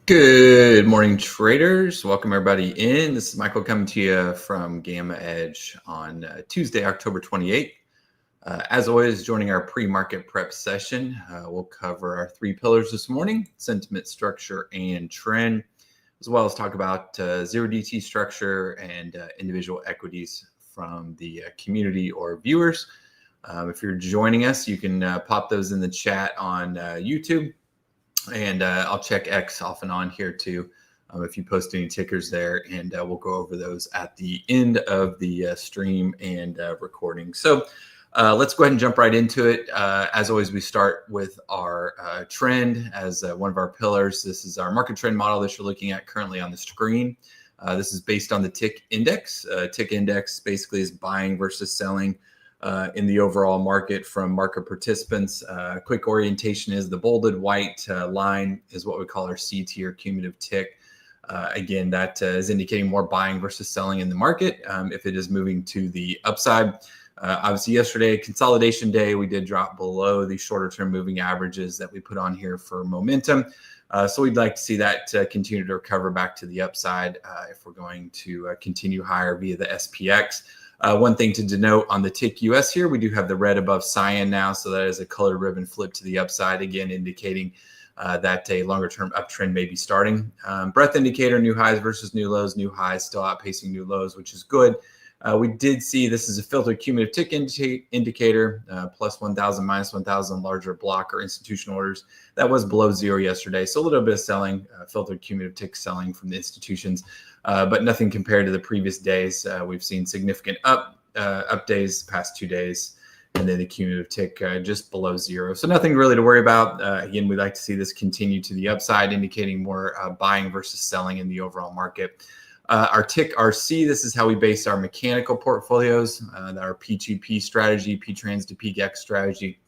Good morning, traders. Welcome everybody in. This is Michael coming to you from Gamma Edge on Tuesday, October 28th. As always, joining our pre-market prep session, we'll cover our three pillars this morning: sentiment, structure, and trend, as well as talk about zero DT structure and individual equities from the community or viewers. If you're joining us, you can pop those in the chat on YouTube. And I'll check X off and on here too, if you post any tickers there, and we'll go over those at the end of the stream and recording. So let's go ahead and jump right into it. As always, we start with our trend as one of our pillars. This is our market trend model that you're looking at currently on the screen. This is based on the tick index. Tick index basically is buying versus selling in the overall market from market participants. Quick orientation is the bolded white line is what we call our C tier cumulative tick. Again, that is indicating more buying versus selling in the market if it is moving to the upside. Obviously, yesterday, consolidation day, we did drop below the shorter term moving averages that we put on here for momentum. So we'd like to see that continue to recover back to the upside if we're going to continue higher via the SPX. One thing to denote on the tick US here, we do have the red above cyan now, so that is a colored ribbon flip to the upside, again indicating that a longer term uptrend may be starting. Breadth indicator, new highs versus new lows, new highs still outpacing new lows, which is good. We did see this is a filtered cumulative tick indicator, plus 1,000, minus 1,000, larger block or institutional orders. That was below zero yesterday. So a little bit of selling, filtered cumulative tick selling from the institutions, but nothing compared to the previous days. We've seen significant up days, past 2 days, and then the cumulative tick just below zero. So nothing really to worry about. Again, we'd like to see this continue to the upside, indicating more buying versus selling in the overall market. Our tick RC, this is how we base our mechanical portfolios, our P2P strategy, P-trans to PGX strategy,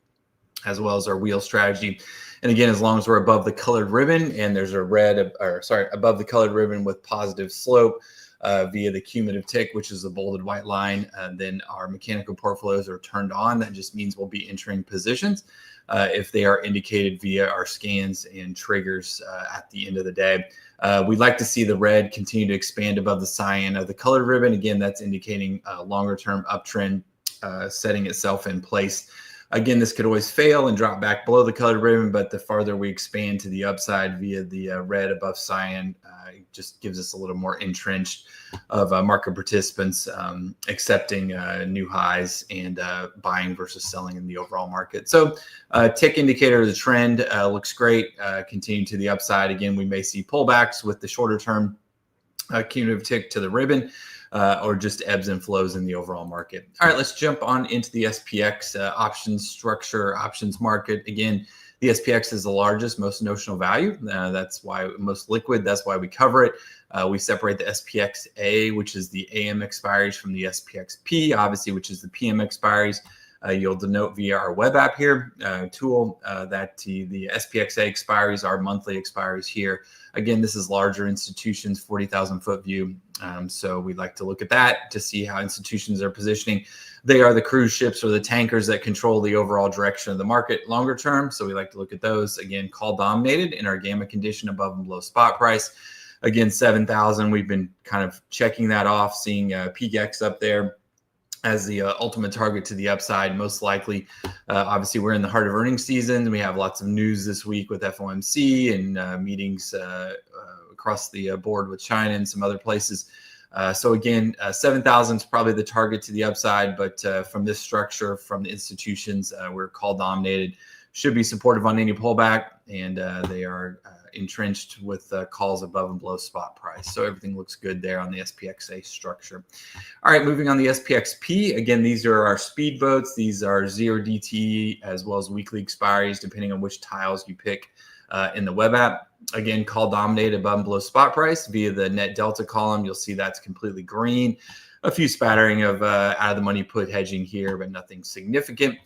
as well as our wheel strategy. And again, as long as we're above the colored ribbon and there's a above the colored ribbon with positive slope via the cumulative tick, which is the bolded white line, then our mechanical portfolios are turned on. That just means we'll be entering positions if they are indicated via our scans and triggers at the end of the day. We'd like to see the red continue to expand above the cyan of the colored ribbon. Again, that's indicating a longer term uptrend setting itself in place. Again, this could always fail and drop back below the colored ribbon, but the farther we expand to the upside via the red above cyan, it just gives us a little more entrenched of market participants accepting new highs and buying versus selling in the overall market. So tick indicator of the trend looks great, continue to the upside. Again, we may see pullbacks with the shorter term cumulative tick to the ribbon, or just ebbs and flows in the overall market. All right, let's jump on into the SPX options structure, options market. Again, the SPX is the largest, most notional value. That's why most liquid. That's why we cover it. We separate the SPX-A, which is the AM expiries, from the SPX-P, obviously, which is the PM expiries. You'll denote via our web app here tool that the SPX-A expiries are monthly expiries here. Again, this is larger institutions, 40,000 foot view. So we'd like to look at that to see how institutions are positioning. They are the cruise ships or the tankers that control the overall direction of the market longer term. So we like to look at those. Again, call dominated in our gamma condition above and below spot price. Again, 7,000, we've been kind of checking that off, seeing PGX up there as the ultimate target to the upside, most likely. Obviously, we're in the heart of earnings season. We have lots of news this week with FOMC and meetings across the board with China and some other places. So again, 7,000 is probably the target to the upside, but from this structure, from the institutions, we're call dominated, should be supportive on any pullback, and they are entrenched with calls above and below spot price. So everything looks good there on the SPX-A structure. All right, moving on the SPX-P. Again, these are our speed votes. These are zero DTE as well as weekly expiries, depending on which tiles you pick in the web app. Again, call dominated above and below spot price via the net delta column. You'll see that's completely green. A few spattering of out of the money put hedging here, but nothing significant.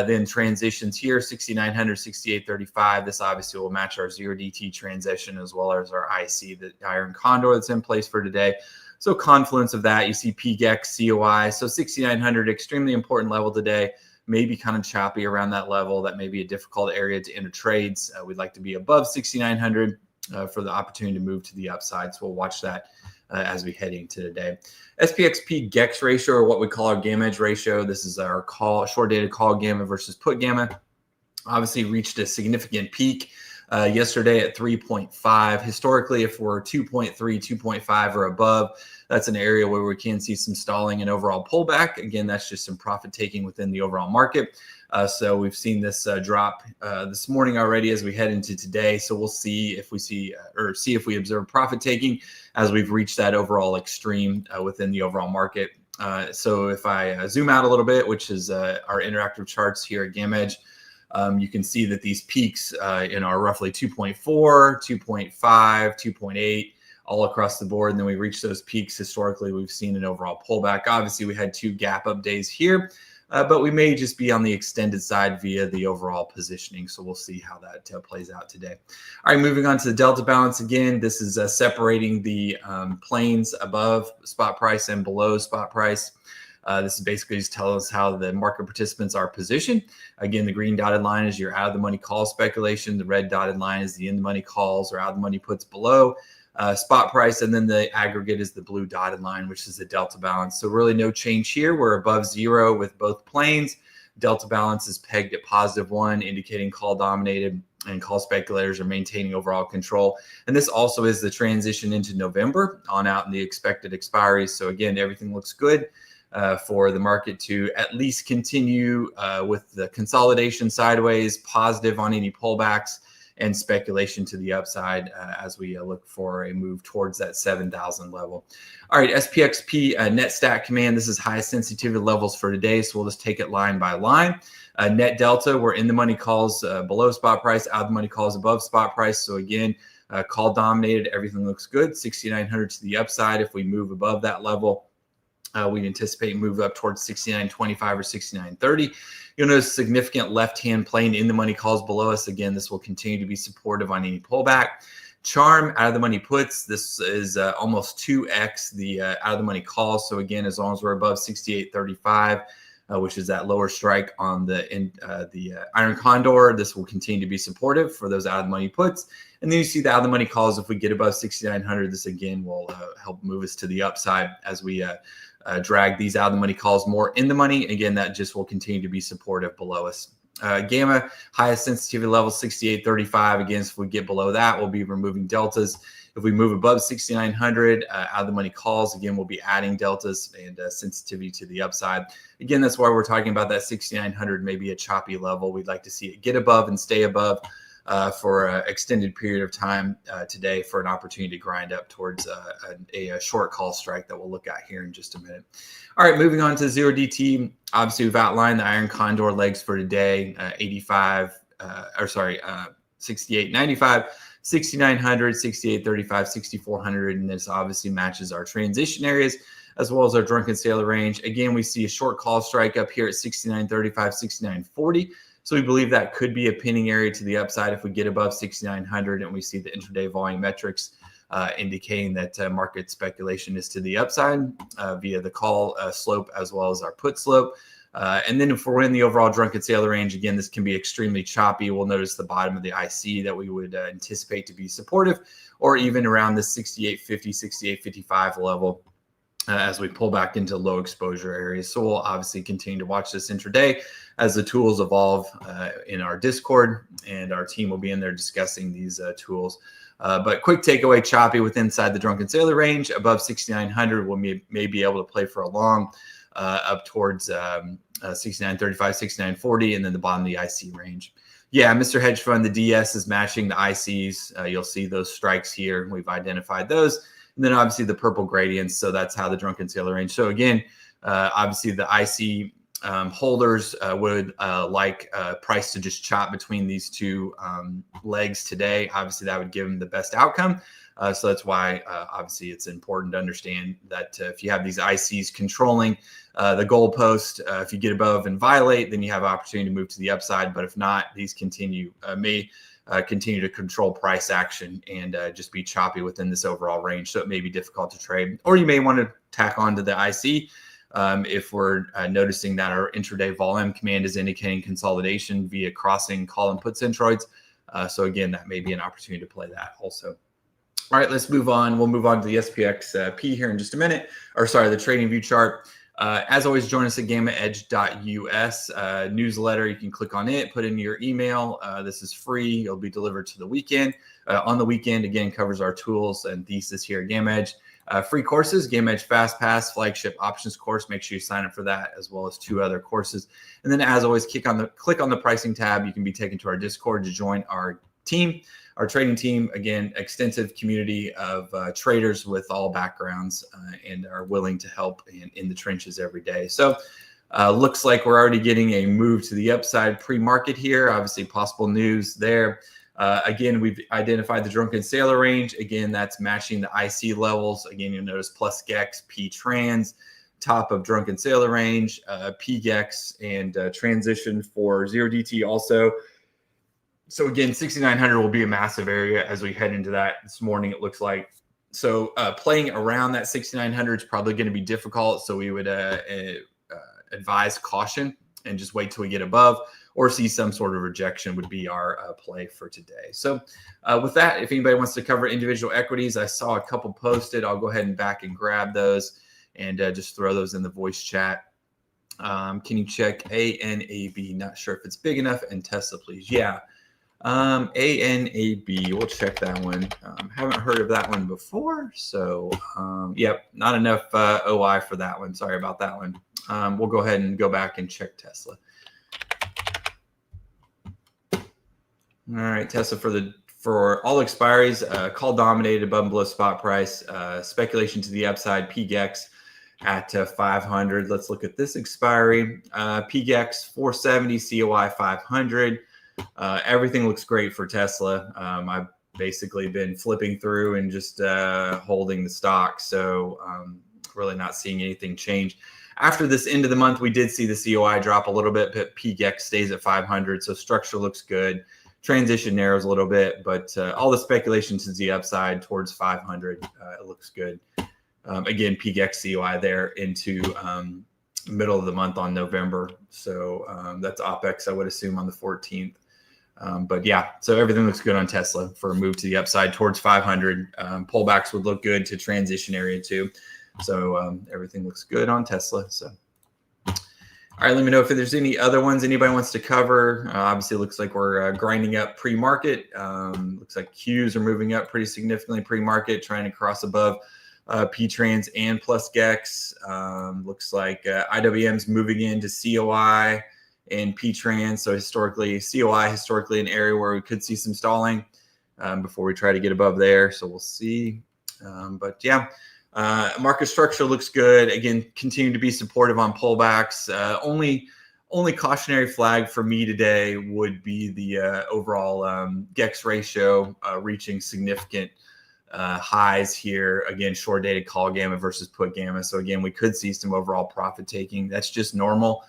Then transitions here, 6,900, 6,835. This obviously will match our zero DT transition as well as our IC, the iron condor that's in place for today. So confluence of that, you see PGX, COI. So 6,900, extremely important level today. Maybe kind of choppy around that level. That may be a difficult area to enter trades. We'd like to be above 6,900. for the opportunity to move to the upside. So we'll watch that as we head into today. SPXP GEX ratio, or what we call our gamma edge ratio. This is our short dated call gamma versus put gamma. Obviously reached a significant peak yesterday at 3.5. Historically, if we're 2.3, 2.5 or above, that's an area where we can see some stalling and overall pullback. Again, that's just some profit taking within the overall market. So we've seen this drop this morning already as we head into today. So we'll see if we observe profit taking as we've reached that overall extreme within the overall market. So if I zoom out a little bit, which is our interactive charts here at Gamma Edge, you can see that these peaks are roughly 2.4, 2.5, 2.8, all across the board. And then we reach those peaks. Historically, we've seen an overall pullback. Obviously, we had 2 gap up days here, but we may just be on the extended side via the overall positioning. So we'll see how that plays out today. All right, moving on to the delta balance. Again, this is separating the planes above spot price and below spot price. This is basically just telling us how the market participants are positioned. Again, the green dotted line is your out of the money call speculation. The red dotted line is the in the money calls or out of the money puts below spot price. And then the aggregate is the blue dotted line, which is the delta balance. So really no change here. We're above 0 with both planes. Delta balance is pegged at +1, indicating call dominated and call speculators are maintaining overall control. And this also is the transition into November on out in the expected expiries. So again, everything looks good for the market to at least continue with the consolidation sideways, positive on any pullbacks, and speculation to the upside as we look for a move towards that 7,000 level. All right, SPXP net stack command. This is highest sensitivity levels for today, so we'll just take it line by line. Net delta, we're in the money calls below spot price, out of the money calls above spot price. So again, call dominated, everything looks good. 6,900 to the upside. If we move above that level, we'd anticipate move up towards 69.25 or 69.30. You'll notice significant left-hand plane in the money calls below us. Again, this will continue to be supportive on any pullback. Charm out of the money puts. This is almost 2x the out of the money calls. So again, as long as we're above 68.35, which is that lower strike on the iron condor, this will continue to be supportive for those out of the money puts. And then you see the out of the money calls. If we get above 6,900, this again will help move us to the upside as we drag these out of the money calls more in the money. Again, that just will continue to be supportive below us. Gamma, highest sensitivity level, 68.35. Again, if we get below that, we'll be removing deltas. If we move above 6,900, out of the money calls, again, we'll be adding deltas and sensitivity to the upside. Again, that's why we're talking about that 6,900, maybe a choppy level. We'd like to see it get above and stay above for an extended period of time today for an opportunity to grind up towards a short call strike that we'll look at here in just a minute. All right, moving on to 0DT. Obviously, we've outlined the iron condor legs for today, 68.95, 6,900, 68.35, 6,400, and this obviously matches our transition areas as well as our drunken sailor range. Again, we see a short call strike up here at 69.35, 69.40. So we believe that could be a pinning area to the upside if we get above 6,900 and we see the intraday volume metrics indicating that market speculation is to the upside via the call slope as well as our put slope. And then if we're in the overall drunken sailor range, again, this can be extremely choppy. We'll notice the bottom of the IC that we would anticipate to be supportive, or even around the 68.50, 68.55 level as we pull back into low exposure areas. So we'll obviously continue to watch this intraday as the tools evolve in our Discord, and our team will be in there discussing these tools. But quick takeaway, choppy with inside the drunken sailor range. Above 6,900, we'll may be able to play for a long up towards 69.35, 69.40, and then the bottom of the IC range. Yeah, Mr. Hedge Fund, the DS is matching the ICs. You'll see those strikes here. We've identified those. And then obviously the purple gradients. So that's how the drunken sailor range. So again, obviously the IC holders would like price to just chop between these two legs today. Obviously that would give them the best outcome. So that's why obviously it's important to understand that if you have these ICs controlling the goalpost, if you get above and violate, then you have opportunity to move to the upside. But if not, these may continue to control price action and just be choppy within this overall range. So it may be difficult to trade, or you may want to tack on to the IC if we're noticing that our intraday volume command is indicating consolidation via crossing call and put centroids. So again, that may be an opportunity to play that also. All right, let's move on. We'll move on to the SPX here in just a minute, or sorry, the trading view chart. As always, join us at gammaedge.us newsletter. You can click on it, put in your email. This is free. It'll be delivered to the weekend. On the weekend, again, covers our tools and thesis here at Game Edge. Free courses, Game Edge Fast Pass, flagship options course. Make sure you sign up for that, as well as 2 other courses. And then, as always, click on the pricing tab. You can be taken to our Discord to join our team. Our trading team, again, extensive community of traders with all backgrounds and are willing to help in the trenches every day. So looks like we're already getting a move to the upside pre-market here. Obviously, possible news there. Again, we've identified the drunken sailor range. Again, that's matching the IC levels. Again, you'll notice plus GEX, P trans, top of drunken sailor range, P GEX, and transition for 0DT also. So again, 6,900 will be a massive area as we head into that this morning, it looks like. So playing around that 6,900 is probably going to be difficult. So we would advise caution and just wait till we get above or see some sort of rejection would be our play for today. So with that, if anybody wants to cover individual equities, I saw a couple posted. I'll go ahead and back and grab those and just throw those in the voice chat. Can you check ANAB? Not sure if it's big enough. And Tesla, please. Yeah. ANAB, we'll check that one. Haven't heard of that one before. So, yep, not enough OI for that one. Sorry about that one. We'll go ahead and go back and check Tesla. All right, Tesla for all expiries, call dominated above and below spot price, speculation to the upside, PGEX at 500. Let's look at this expiry. PGEX 470, COI 500. Everything looks great for Tesla. I've basically been flipping through and just holding the stock. So really not seeing anything change. After this end of the month, we did see the COI drop a little bit, but PGEX stays at 500. So structure looks good. Transition narrows a little bit, but all the speculation to the upside towards 500, it looks good. Again, PGEX COI there into middle of the month on November. So that's OPEX, I would assume, on the 14th. But yeah, so everything looks good on Tesla for a move to the upside towards 500. Pullbacks would look good to transition area too. So everything looks good on Tesla. So, all right, let me know if there's any other ones anybody wants to cover. Obviously, it looks like we're grinding up pre-market. Looks like Qs are moving up pretty significantly pre-market, trying to cross above P-Trans and plus GEX. Looks like IWM's moving into COI and P-Trans. So historically, COI historically an area where we could see some stalling before we try to get above there. So we'll see. But yeah, market structure looks good. Again, continue to be supportive on pullbacks. Only cautionary flag for me today would be the overall GEX ratio reaching significant highs here. Again, short dated call gamma versus put gamma. So again, we could see some overall profit taking. That's just normal.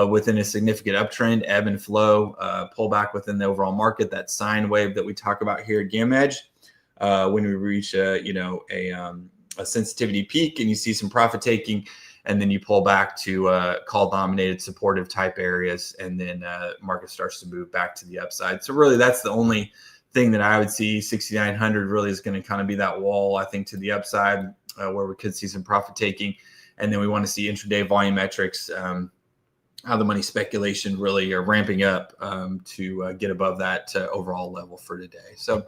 Within a significant uptrend, ebb and flow, pullback within the overall market, that sine wave that we talk about here at Game Edge, when we reach a sensitivity peak and you see some profit taking, and then you pull back to call dominated supportive type areas, and then market starts to move back to the upside. So really, that's the only thing that I would see. 6,900 really is going to kind of be that wall, I think, to the upside where we could see some profit taking, and then we want to see intraday volume metrics. How the money speculation really are ramping up to get above that overall level for today. So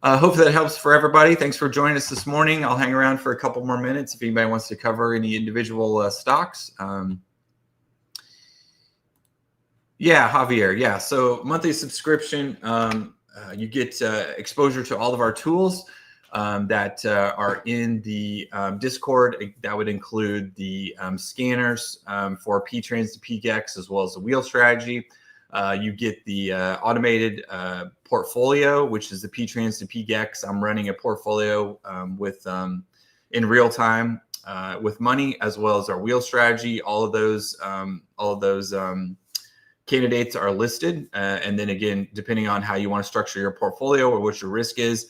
hopefully that helps for everybody. Thanks for joining us this morning. I'll hang around for a couple more minutes if anybody wants to cover any individual stocks. Yeah, Javier. Yeah, so monthly subscription, you get exposure to all of our tools that are in the Discord. That would include the scanners for P-Trans to PGEX, as well as the wheel strategy. You get the automated portfolio, which is the P-Trans to PGEX. I'm running a portfolio with in real time with money, as well as our wheel strategy. All of those candidates are listed. And then again, depending on how you want to structure your portfolio or what your risk is,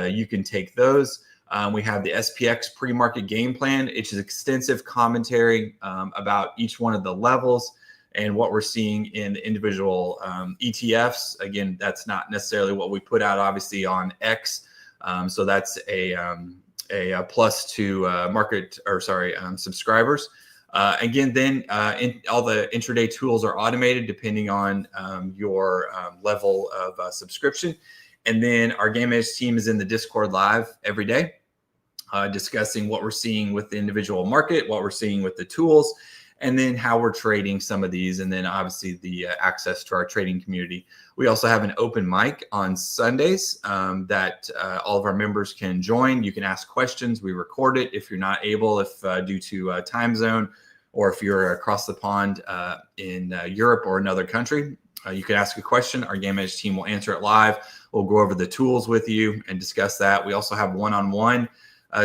you can take those. We have the SPX pre-market game plan. It's an extensive commentary about each one of the levels and what we're seeing in the individual ETFs. Again, that's not necessarily what we put out, obviously, on X. So that's a plus to subscribers. Again, then all the intraday tools are automated depending on your level of subscription. And then our Game Edge team is in the Discord live every day, discussing what we're seeing with the individual market, what we're seeing with the tools, and then how we're trading some of these, and then obviously the access to our trading community. We also have an open mic on Sundays that all of our members can join. You can ask questions. We record it if you're not able, if due to time zone, or if you're across the pond in Europe or another country. You can ask a question. Our Game Edge team will answer it live. We'll go over the tools with you and discuss that. We also have one-on-one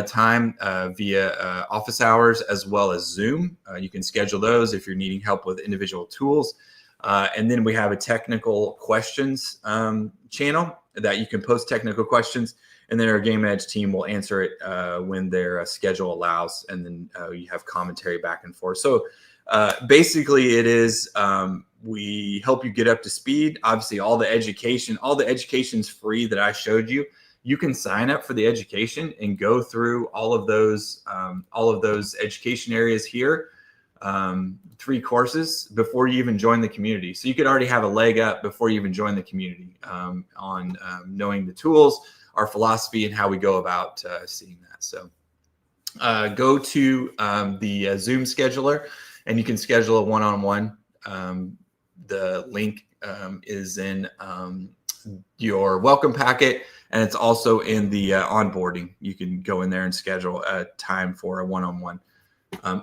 time via office hours as well as Zoom. You can schedule those if you're needing help with individual tools. And then we have a technical questions channel that you can post technical questions, and then our Game Edge team will answer it when their schedule allows, and then you have commentary back and forth. So basically it is we help you get up to speed. Obviously, all the education's free that I showed you. You can sign up for the education and go through all of those education areas here, 3 courses before you even join the community. So you could already have a leg up before you even join the community on knowing the tools, our philosophy, and how we go about seeing that. So go to the Zoom scheduler, and you can schedule a one-on-one. The link is in your welcome packet, and it's also in the onboarding. You can go in there and schedule a time for a one-on-one. I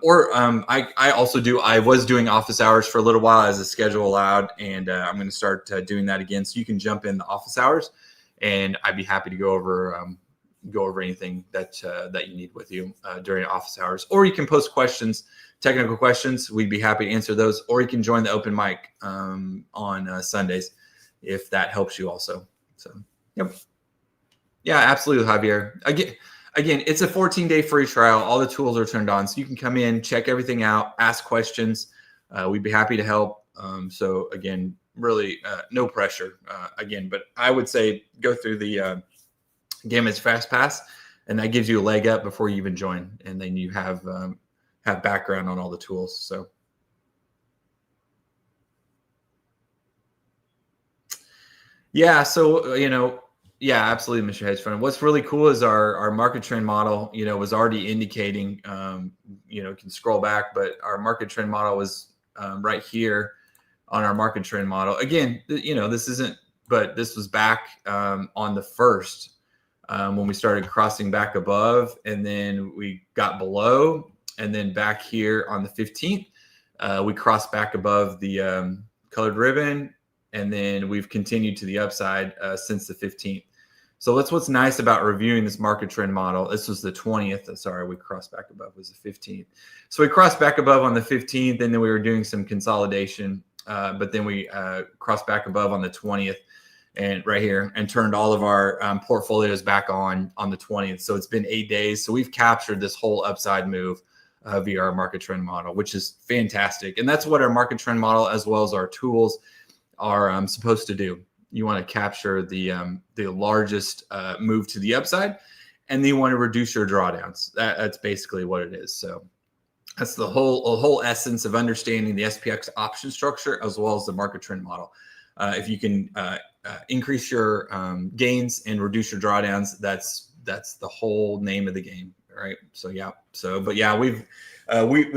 was doing office hours for a little while as the schedule allowed, and I'm going to start doing that again. So you can jump in the office hours, and I'd be happy to go over anything that you need with you during office hours. Or you can post questions, technical questions. We'd be happy to answer those. Or you can join the open mic on Sundays if that helps you also. So, yep. Yeah, absolutely, Javier. Again, it's a 14-day free trial. All the tools are turned on, so you can come in, check everything out, ask questions. We'd be happy to help. So again, really no pressure. But I would say go through the Game Edge Fast Pass, and that gives you a leg up before you even join, and then you have background on all the tools. So. Yeah, so yeah, absolutely, Mr. Hedge Fund. What's really cool is our market trend model, was already indicating, can scroll back, but our market trend model was right here on our market trend model. Again, this isn't, but this was back on the 1st when we started crossing back above, and then we got below, and then back here on the 15th, we crossed back above the colored ribbon. And then we've continued to the upside since the 15th. So that's what's nice about reviewing this market trend model. This was the 20th. Sorry, we crossed back above was the 15th. So we crossed back above on the 15th, and then we were doing some consolidation. But then we crossed back above on the 20th and right here, and turned all of our portfolios back on the 20th. So it's been 8 days. So we've captured this whole upside move via our market trend model, which is fantastic. And that's what our market trend model, as well as our tools, are supposed to do. You want to capture the largest move to the upside, and then you want to reduce your drawdowns. That's basically what it is. So that's the whole essence of understanding the SPX option structure as well as the market trend model. If you can increase your gains and reduce your drawdowns, that's the whole name of the game, right? So yeah. But yeah, we've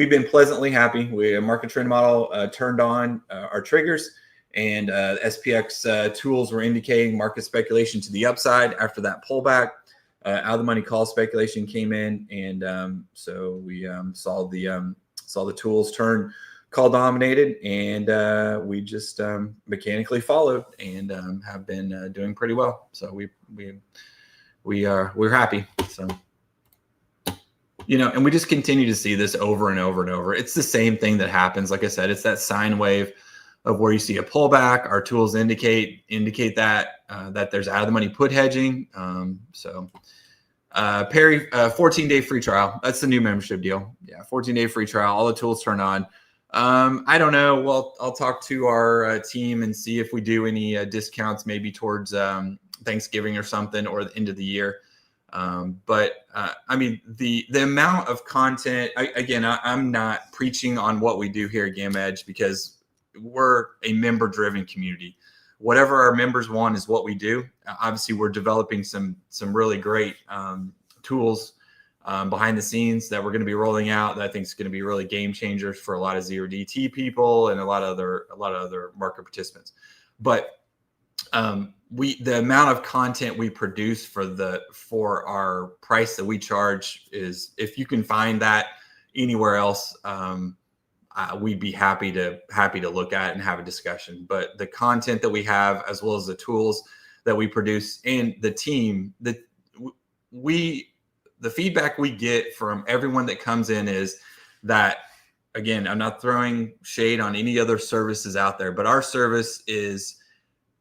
been pleasantly happy. Market trend model turned on our triggers. And SPX tools were indicating market speculation to the upside after that pullback. Out of the money call speculation came in, and so we saw the tools turn call dominated, and we just mechanically followed and have been doing pretty well. So we're happy. So and we just continue to see this over and over and over. It's the same thing that happens. Like I said, it's that sine wave of where you see a pullback. Our tools indicate that there's out of the money put hedging. Perry, 14-day free trial. That's the new membership deal. Yeah, 14-day free trial. All the tools turn on. I don't know. Well, I'll talk to our team and see if we do any discounts, maybe towards Thanksgiving or something, or the end of the year. But I mean, the amount of content. I'm not preaching on what we do here at Gamma Edge, because we're a member-driven community. Whatever our members want is what we do. Obviously, we're developing some really great tools behind the scenes that we're going to be rolling out that I think is going to be really game changers for a lot of 0DT people and a lot of other market participants. But the amount of content we produce for our price that we charge is, if you can find that anywhere else, we'd be happy to look at and have a discussion. But the content that we have, as well as the tools that we produce, and the team, the feedback we get from everyone that comes in is that, again, I'm not throwing shade on any other services out there, but our service is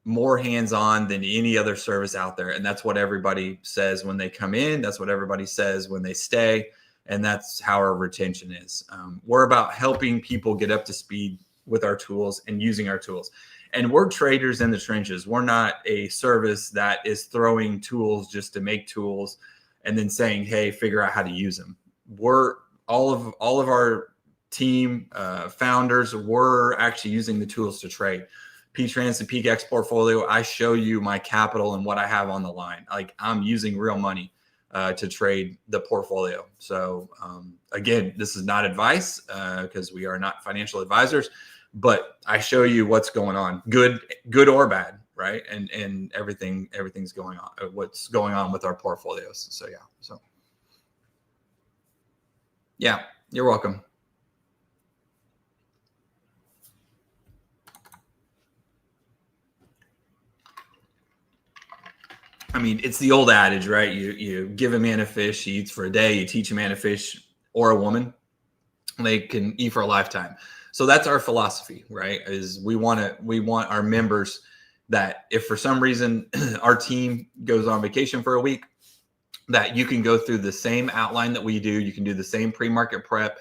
more hands-on than any other service out there. And that's what everybody says when they come in. That's what everybody says when they stay. And that's how our retention is. We're about helping people get up to speed with our tools and using our tools. And we're traders in the trenches. We're not a service that is throwing tools just to make tools and then saying, hey, figure out how to use them. We're all of our team founders, we're actually using the tools to trade. P-Trans and PGX portfolio, I show you my capital and what I have on the line. Like, I'm using real money to trade the portfolio. So again, this is not advice because we are not financial advisors, but I show you what's going on, good or bad, right? And everything's going on, what's going on with our portfolios. So yeah, you're welcome. I mean, it's the old adage, right? You give a man a fish, he eats for a day. You teach a man a fish or a woman, they can eat for a lifetime. So that's our philosophy, right? Is we want our members that if for some reason our team goes on vacation for a week, that you can go through the same outline that we do. You can do the same pre-market prep,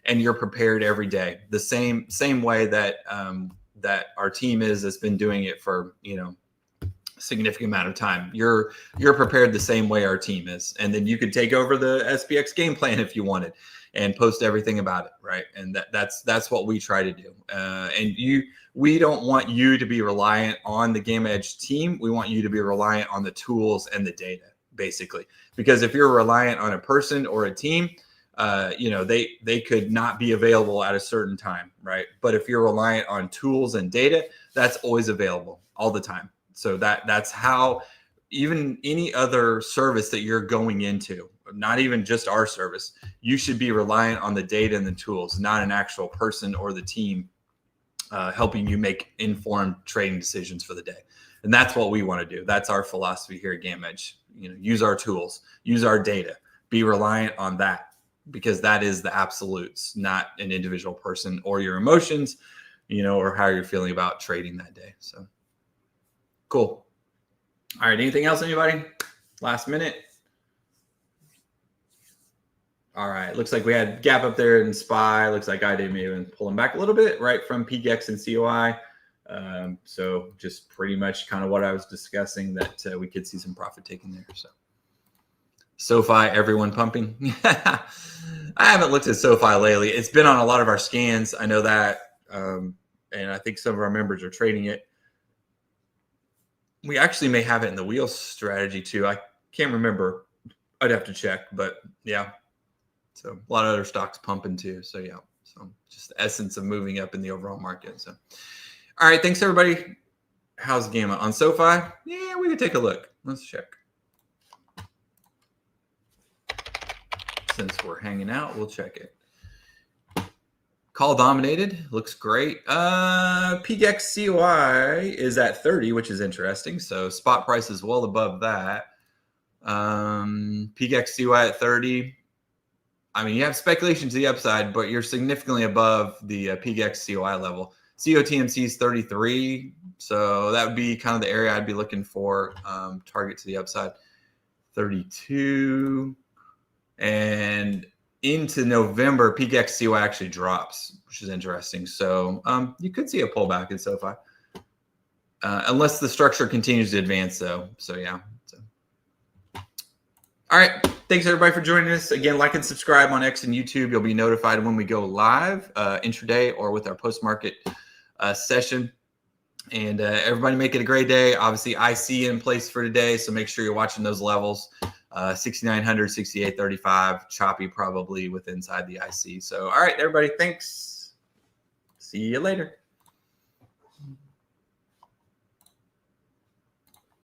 and you're prepared every day. The same way that that our team that's been doing it for significant amount of time. You're prepared the same way our team is, and then you could take over the SPX game plan if you wanted and post everything about it, right? And that's what we try to do. We don't want you to be reliant on the Game Edge team. We want you to be reliant on the tools and the data, basically. Because if you're reliant on a person or a team, they could not be available at a certain time, right? But if you're reliant on tools and data, that's always available all the time. So that's how even any other service that you're going into, not even just our service, you should be reliant on the data and the tools, not an actual person or the team helping you make informed trading decisions for the day. And that's what we want to do. That's our philosophy here at Game Edge. Use our tools, use our data, be reliant on that, because that is the absolutes, not an individual person or your emotions, or how you're feeling about trading that day. So cool. All right. Anything else, anybody? Last minute. All right. Looks like we had gap up there in SPY. Looks like I didn't even pull them back a little bit, right, from PGX and COI. So just pretty much kind of what I was discussing, that we could see some profit taken there. So SoFi, everyone pumping. I haven't looked at SoFi lately. It's been on a lot of our scans. I know that. And I think some of our members are trading it. We actually may have it in the wheel strategy too. I can't remember. I'd have to check, but yeah. So a lot of other stocks pumping too. So yeah. So just the essence of moving up in the overall market. So, all right. Thanks everybody. How's Gamma on SoFi? Yeah, we could take a look. Let's check. Since we're hanging out, we'll check it. Call dominated, looks great. PGX COI is at 30, which is interesting. So spot price is well above that. PGX COI at 30. I mean, you have speculation to the upside, but you're significantly above the PGX COI level. COTMC is 33. So that would be kind of the area I'd be looking for, target to the upside. 32. And into November, peak XCY actually drops, which is interesting. So you could see a pullback in SoFi, unless the structure continues to advance, though. So yeah. So. All right. Thanks, everybody, for joining us. Again, like and subscribe on X and YouTube. You'll be notified when we go live intraday or with our post-market session. And everybody make it a great day. Obviously, IC in place for today, so make sure you're watching those levels. 6,900, 68.35, choppy probably with inside the IC. So, all right, everybody, thanks. See you later.